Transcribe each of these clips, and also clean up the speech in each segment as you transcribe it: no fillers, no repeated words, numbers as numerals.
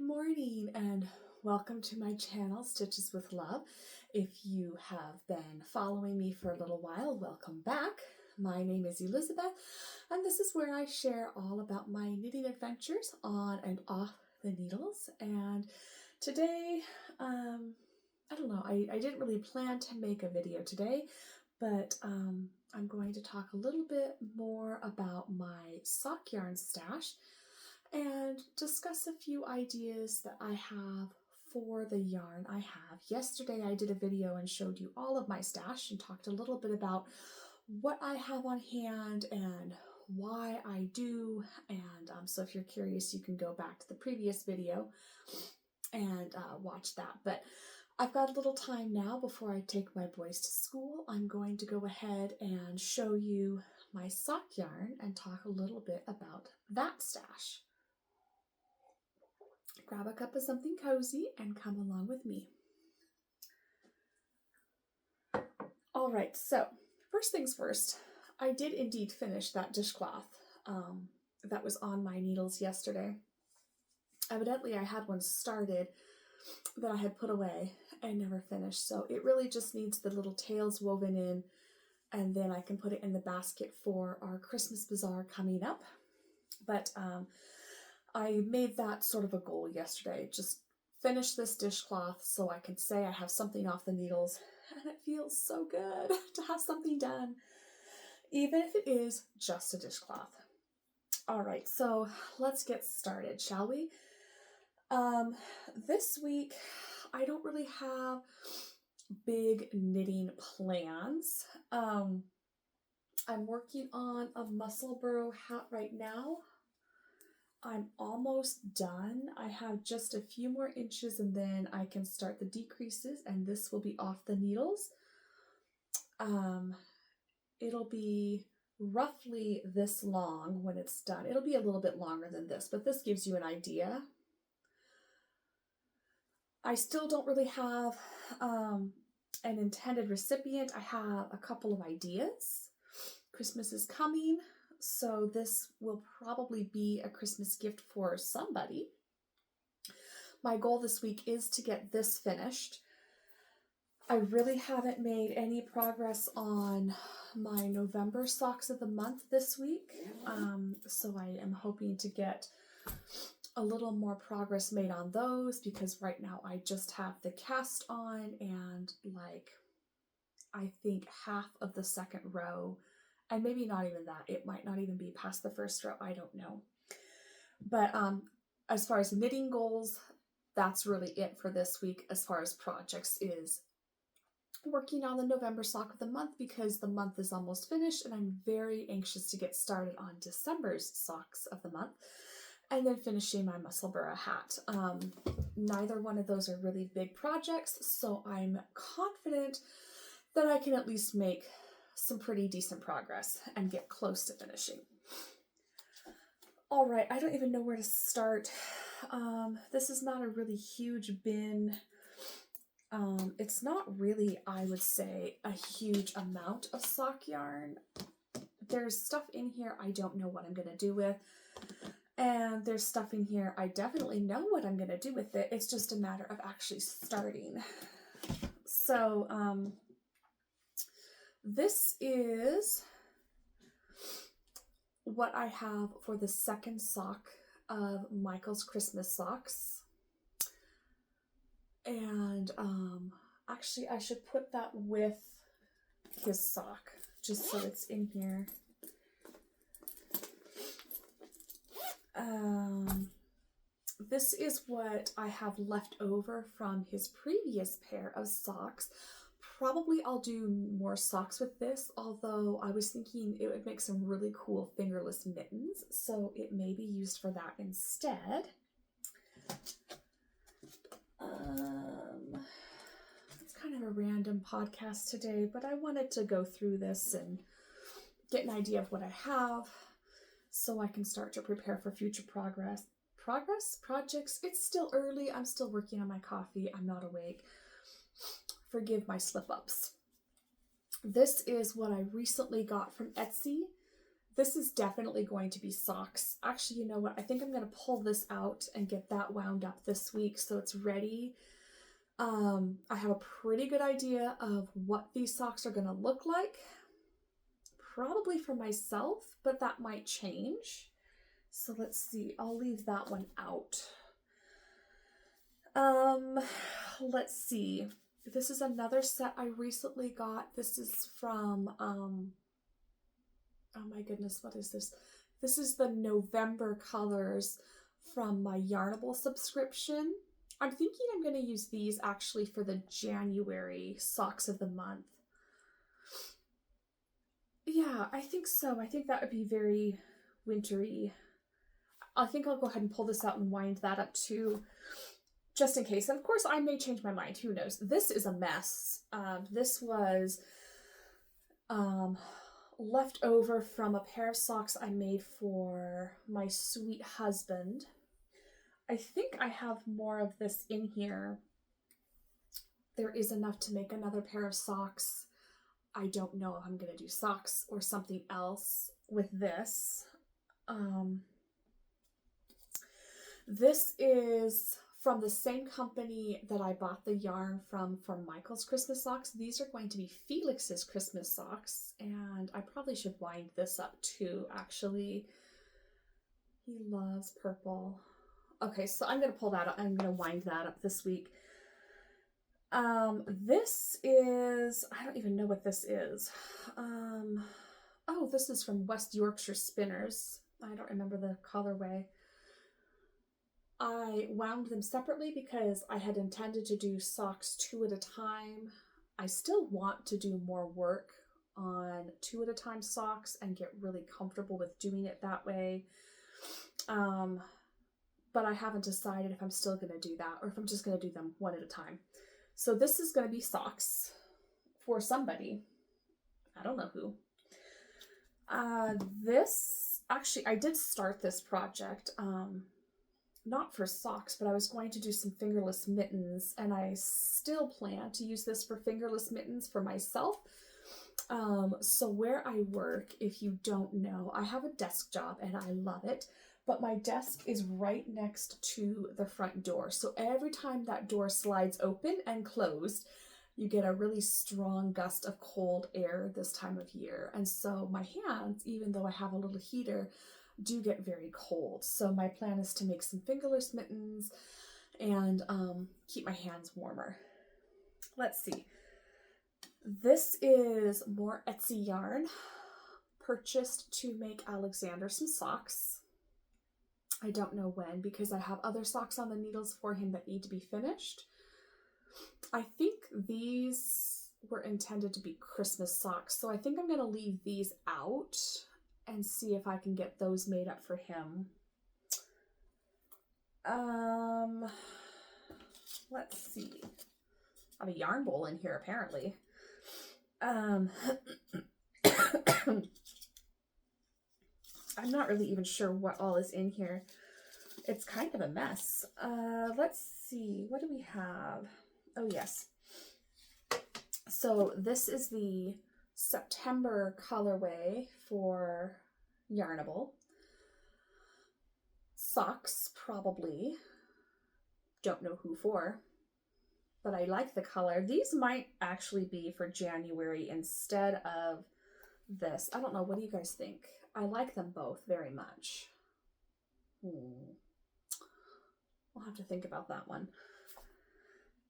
morning and welcome to my channel, Stitches with Love. If you have been following me for a little while, welcome back. My name is Elizabeth, and this is where I share all about my knitting adventures on and off the needles. And today, I don't know, I didn't really plan to make a video today, but I'm going to talk a little bit more about my sock yarn stash and discuss a few ideas that I have for the yarn I have. Yesterday I did a video and showed you all of my stash and talked a little bit about what I have on hand and why I do. And so if you're curious, you can go back to the previous video and watch that. But I've got a little time now before I take my boys to school. I'm going to go ahead and show you my sock yarn and talk a little bit about that stash. Grab a cup of something cozy and come along with me. All right, so first things first, I did indeed finish that dishcloth that was on my needles yesterday. Evidently, I had one started that I had put away and never finished, so it really just needs the little tails woven in, and then I can put it in the basket for our Christmas bazaar coming up. But I made that sort of a goal yesterday, just finish this dishcloth so I can say I have something off the needles, and it feels so good to have something done, even if it is just a dishcloth. All right, so let's get started, shall we? This week, I don't really have big knitting plans. I'm working on a Musselburgh hat right now. I'm almost done. I have just a few more inches and then I can start the decreases, and this will be off the needles. It'll be roughly this long when it's done. It'll be a little bit longer than this, but this gives you an idea. I still don't really have an intended recipient. I have a couple of ideas. Christmas is coming, so this will probably be a Christmas gift for somebody. My goal this week is to get this finished. I really haven't made any progress on my November socks of the month this week, so I am hoping to get a little more progress made on those, because right now I just have the cast on and I think half of the second row, and maybe not even that. It might not even be past the first row. I don't know. But as far as knitting goals, that's really it for this week. As far as projects, is working on the November sock of the month, because the month is almost finished and I'm very anxious to get started on December's socks of the month, and then finishing my Musselburgh hat. Neither one of those are really big projects, so I'm confident that I can at least make some pretty decent progress and get close to finishing. All right, I don't even know where to start. This is not a really huge bin. It's not really, I would say, a huge amount of sock yarn. There's stuff in here I don't know what I'm going to do with. And there's stuff in here I definitely know what I'm going to do with it. It's just a matter of actually starting. So, this is what I have for the second sock of Michael's Christmas socks. And actually I should put that with his sock just so it's in here. This is what I have left over from his previous pair of socks. Probably I'll do more socks with this, although I was thinking it would make some really cool fingerless mittens, so it may be used for that instead. It's kind of a random podcast today, but I wanted to go through this and get an idea of what I have so I can start to prepare for future projects. It's still early. I'm still working on my coffee. I'm not awake. Forgive my slip-ups. This is what I recently got from Etsy. This is definitely going to be socks. Actually, you know what? I think I'm going to pull this out and get that wound up this week so it's ready. I have a pretty good idea of what these socks are going to look like. Probably for myself, but that might change. So let's see. I'll leave that one out. Let's see. This is another set I recently got. This is from, oh my goodness, what is this? This is the November colors from my Yarnable subscription. I'm thinking I'm going to use these actually for the January socks of the month. Yeah, I think so. I think that would be very wintry. I think I'll go ahead and pull this out and wind that up too, just in case. And of course, I may change my mind. Who knows? This is a mess. This was left over from a pair of socks I made for my sweet husband. I think I have more of this in here. There is enough to make another pair of socks. I don't know if I'm going to do socks or something else with this. This is from the same company that I bought the yarn from for Michael's Christmas socks. These are going to be Felix's Christmas socks, and I probably should wind this up too, actually. He loves purple. Okay, so I'm going to pull that up. I'm going to wind that up this week. This is, I don't even know what this is. Oh, this is from West Yorkshire Spinners. I don't remember the colorway. I wound them separately because I had intended to do socks 2 at a time. I still want to do more work on 2 at a time socks and get really comfortable with doing it that way. But I haven't decided if I'm still going to do that or if I'm just going to do them 1 at a time. So this is going to be socks for somebody. I don't know who. This, actually, I did start this project. Not for socks, but I was going to do some fingerless mittens, and I still plan to use this for fingerless mittens for myself. So where I work, if you don't know, I have a desk job and I love it, but my desk is right next to the front door. So every time that door slides open and closed, you get a really strong gust of cold air this time of year. And so my hands, even though I have a little heater, do get very cold. So my plan is to make some fingerless mittens and keep my hands warmer. Let's see. This is more Etsy yarn purchased to make Alexander some socks. I don't know when because I have other socks on the needles for him that need to be finished. I think these were intended to be Christmas socks, so I think I'm going to leave these out and see if I can get those made up for him. Let's see. I have a yarn bowl in here, apparently. I'm not really even sure what all is in here. It's kind of a mess. Let's see. What do we have? Oh, yes. So this is the September colorway for Yarnable. Socks, probably. Don't know who for, but I like the color. These might actually be for January instead of this. I don't know. What do you guys think? I like them both very much. I'll have to think about that one.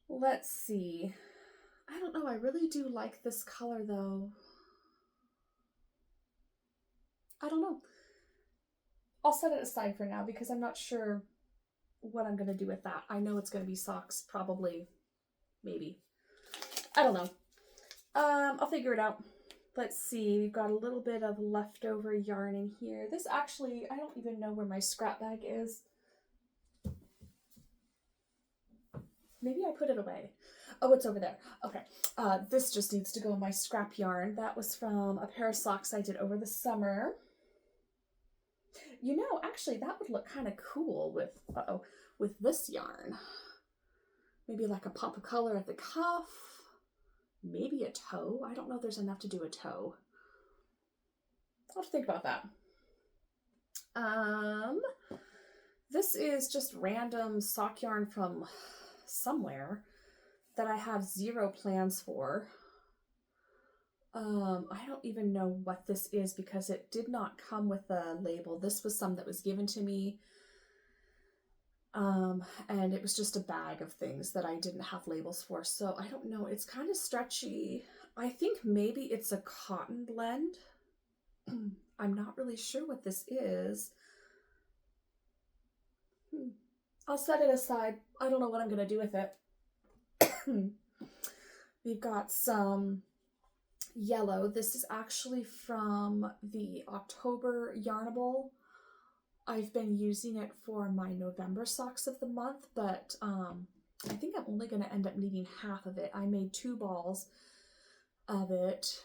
Let's see. I don't know. I really do like this color though. I don't know. I'll set it aside for now because I'm not sure what I'm going to do with that. I know it's going to be socks, probably, maybe. I don't know. I'll figure it out. Let's see. We've got a little bit of leftover yarn in here. This actually, I don't even know where my scrap bag is. Maybe I put it away. Oh, it's over there. Okay. This just needs to go in my scrap yarn. That was from a pair of socks I did over the summer. You know, actually, that would look kind of cool with this yarn. Maybe like a pop of color at the cuff. Maybe a toe. I don't know if there's enough to do a toe. I'll have to think about that. This is just random sock yarn from somewhere that I have zero plans for. I don't even know what this is because it did not come with a label. This was some that was given to me. And it was just a bag of things that I didn't have labels for. So I don't know. It's kind of stretchy. I think maybe it's a cotton blend. I'm not really sure what this is. I'll set it aside. I don't know what I'm going to do with it. We've got some yellow. This is actually from the October Yarnable. I've been using it for my November socks of the month, but I think I'm only going to end up needing half of it. I made 2 balls of it,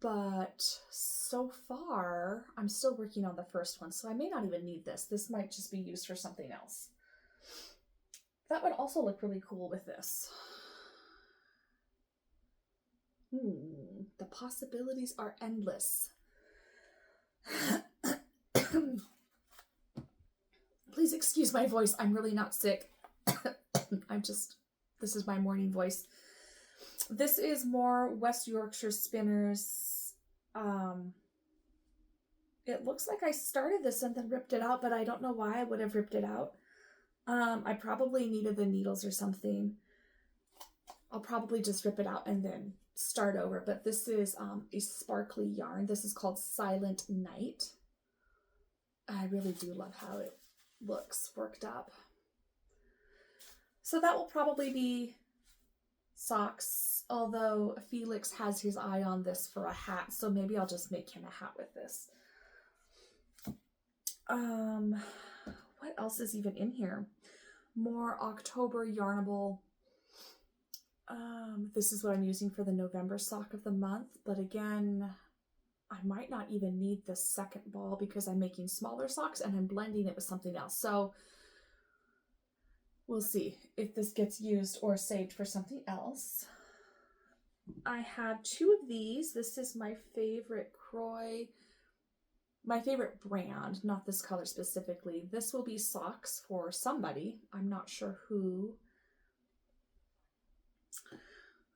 but so far I'm still working on the first one, so I may not even need this. This might just be used for something else. That would also look really cool with this. The possibilities are endless. Please excuse my voice. I'm really not sick. This is my morning voice. This is more West Yorkshire Spinners. It looks like I started this and then ripped it out, but I don't know why I would have ripped it out. I probably needed the needles or something. I'll probably just rip it out and then start over. But this is a sparkly yarn. This is called Silent Night. I really do love how it looks worked up. So that will probably be socks, although Felix has his eye on this for a hat, so maybe I'll just make him a hat with this. What else is even in here? More October Yarnable. This is what I'm using for the November sock of the month, but again, I might not even need this second ball because I'm making smaller socks and I'm blending it with something else. So we'll see if this gets used or saved for something else. I had 2 of these. This is my favorite Croy, my favorite brand, not this color specifically. This will be socks for somebody. I'm not sure who.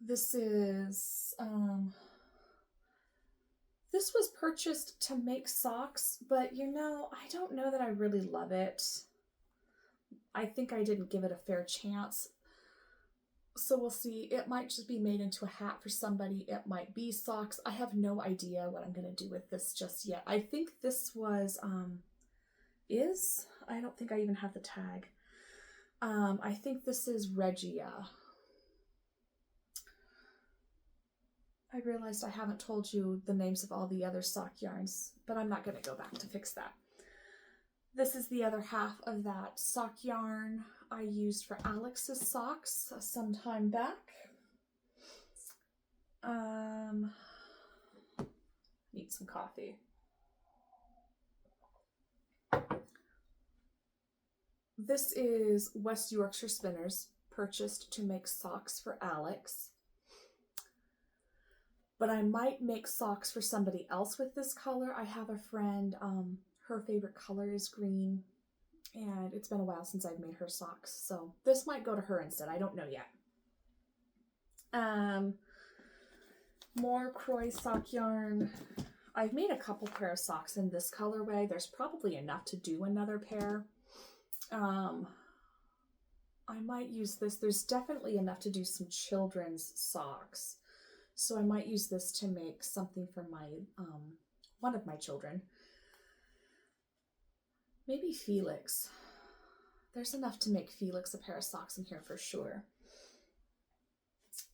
This is, this was purchased to make socks, but you know, I don't know that I really love it. I think I didn't give it a fair chance. So we'll see. It might just be made into a hat for somebody. It might be socks. I have no idea what I'm going to do with this just yet. I think this was, I don't think I even have the tag. I think this is Regia. I realized I haven't told you the names of all the other sock yarns, but I'm not going to go back to fix that. This is the other half of that sock yarn I used for Alex's socks some time back. Need some coffee. This is West Yorkshire Spinners, purchased to make socks for Alex. But I might make socks for somebody else with this color. I have a friend, her favorite color is green, and it's been a while since I've made her socks, so this might go to her instead. I don't know yet. More Croy sock yarn. I've made a couple pair of socks in this colorway. There's probably enough to do another pair. I might use this. There's definitely enough to do some children's socks. So I might use this to make something for my, one of my children. Maybe Felix. There's enough to make Felix a pair of socks in here for sure.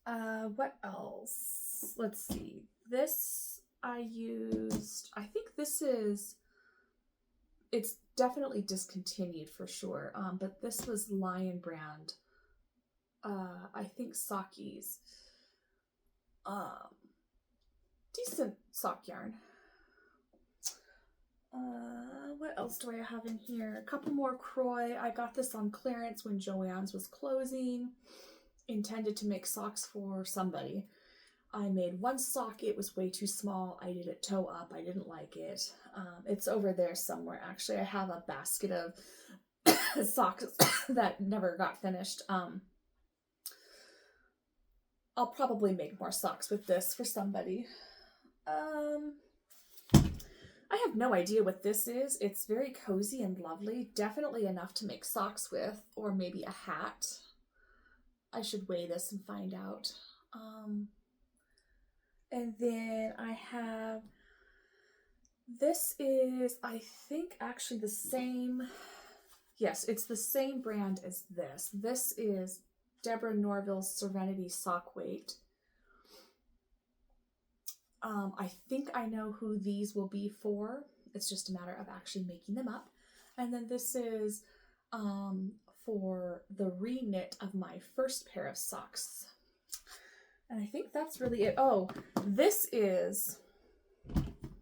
What else? Let's see. This I used, I think this is, it's definitely discontinued for sure. But this was Lion Brand. I think Sockies. Decent sock yarn. What else do I have in here? A couple more Croy. I got this on clearance when Joann's was closing. Intended to make socks for somebody. I made one sock, it was way too small. I did it toe up, I didn't like it. It's over there somewhere. Actually, I have a basket of socks that never got finished. I'll probably make more socks with this for somebody. I have no idea what this is. It's very cozy and lovely. Definitely enough to make socks with, or maybe a hat. I should weigh this and find out. And then I have, this is, I think, actually the same, yes, it's the same brand as this. This is Deborah Norville's Serenity Sock Weight. I think I know who these will be for. It's just a matter of actually making them up. And then this is for the re-knit of my first pair of socks. And I think that's really it. Oh, this is,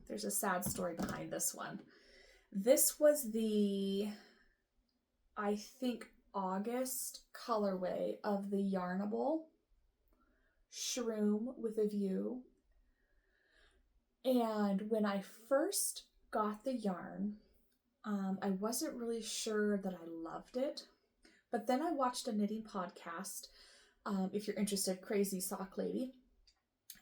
there's a sad story behind this one. This was the, I think, August colorway of the Yarnable Shroom with a View. And when I first got the yarn, I wasn't really sure that I loved it. But then I watched a knitting podcast, if you're interested, Crazy Sock Lady.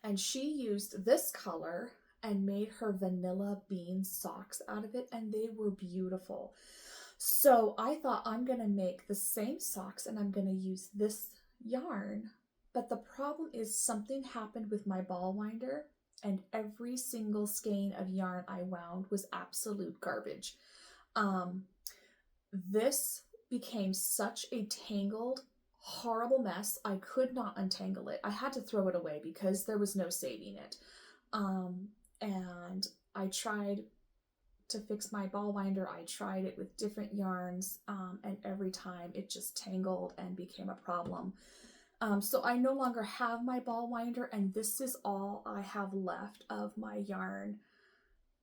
And she used this color and made her vanilla bean socks out of it, and they were beautiful. So I thought, I'm going to make the same socks and I'm going to use this yarn. But the problem is something happened with my ball winder, and every single skein of yarn I wound was absolute garbage. This became such a tangled, horrible mess. I could not untangle it. I had to throw it away because there was no saving it. And I tried to fix my ball winder. I tried it with different yarns, and every time it just tangled and became a problem. So I no longer have my ball winder, and this is all I have left of my yarn,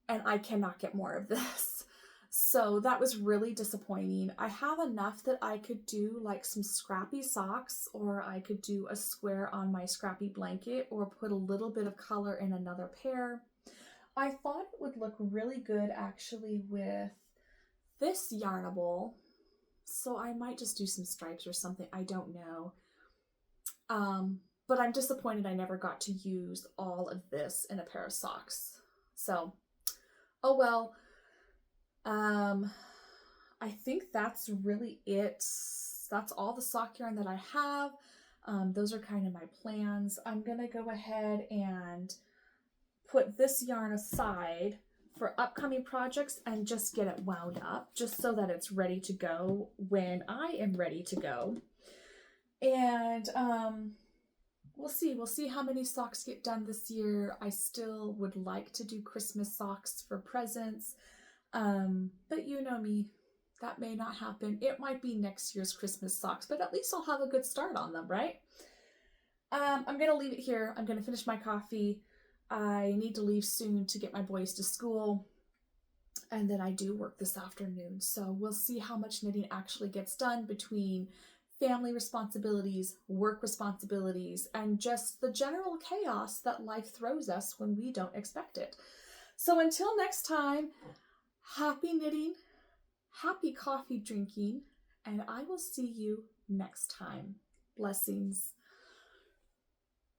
and I cannot get more of this. So that was really disappointing. I have enough that I could do like some scrappy socks, or I could do a square on my scrappy blanket, or put a little bit of color in another pair. I thought it would look really good actually with this Yarnable, so I might just do some stripes or something, I don't know. But I'm disappointed I never got to use all of this in a pair of socks. So, oh well. I think that's really it. That's all the sock yarn that I have. Those are kind of my plans. I'm gonna go ahead and put this yarn aside for upcoming projects and just get it wound up, just so that it's ready to go when I am ready to go. And we'll see how many socks get done this year. I still would like to do Christmas socks for presents, but you know me, that may not happen. It might be next year's Christmas socks, but at least I'll have a good start on them, right? I'm gonna leave it here. I'm gonna finish my coffee. I need to leave soon to get my boys to school, and then I do work this afternoon. So we'll see how much knitting actually gets done between family responsibilities, work responsibilities, and just the general chaos that life throws us when we don't expect it. So until next time, happy knitting, happy coffee drinking, and I will see you next time. Blessings.